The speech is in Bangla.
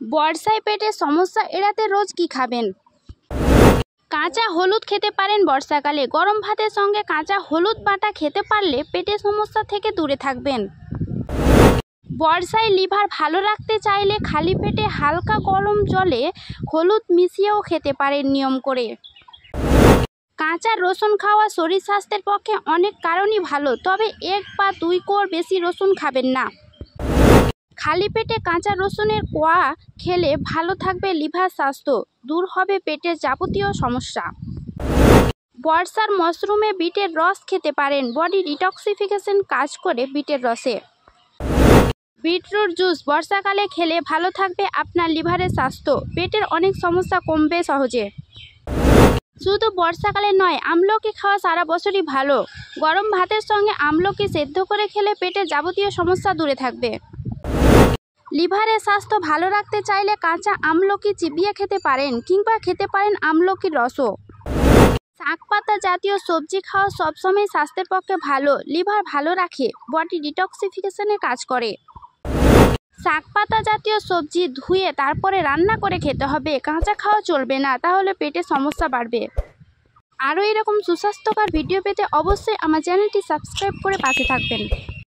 বর্ষায় পেটের সমস্যা এড়াতে রোজ কি খাবেন? কাঁচা হলুদ খেতে পারেন বর্ষাকালে। গরম ভাতের সঙ্গে কাঁচা হলুদ বাটা খেতে পারলে পেটের সমস্যা থেকে দূরে থাকবেন। বর্ষায় লিভার ভালো রাখতে চাইলে খালি পেটে হালকা গরম জলে হলুদ মিশিয়েও খেতে পারেন নিয়ম করে। কাঁচা রসুন খাওয়া শরীর স্বাস্থ্যের পক্ষে অনেক কারণই ভালো, তবে 1 বা 2 কোয়া বেশি রসুন খাবেন না। খালি পেটে কাঁচা রসুনের কোয়া খেলে ভালো থাকবে লিভার স্বাস্থ্য, দূর হবে পেটের যাবতীয় সমস্যা। বর্ষার মরশুমে বিটের রস খেতে পারেন, বডি ডিটক্সিফিকেশন কাজ করে বিটের রসে। বিটরুট জুস বর্ষাকালে খেলে ভালো থাকবে আপনার লিভারের স্বাস্থ্য, পেটের অনেক সমস্যা কমবে সহজে। শুধু বর্ষাকালে নয়, আমলকি খাওয়া সারা বছরই ভালো। গরম ভাতের সঙ্গে আমলকি সেদ্ধ করে খেলে পেটের যাবতীয় সমস্যা দূরে থাকবে। লিভারের স্বাস্থ্য ভালো রাখতে চাইলে কাঁচা আমলকি চিবিয়ে খেতে পারেন কিংবা খেতে পারেন আমলকির রসও। শাকপাতা জাতীয় সবজি খাওয়া সবসময় স্বাস্থ্যের পক্ষে ভালো, লিভার ভালো রাখে, বডি ডিটক্সিফিকেশনের কাজ করে। শাকপাতা জাতীয় সবজি ধুয়ে তারপরে রান্না করে খেতে হবে, কাঁচা খাওয়া চলবে না, তাহলে পেটের সমস্যা বাড়বে। আরও এরকম সুস্বাস্থ্যকর ভিডিও পেতে অবশ্যই আমার চ্যানেলটি সাবস্ক্রাইব করে পাশে থাকবেন।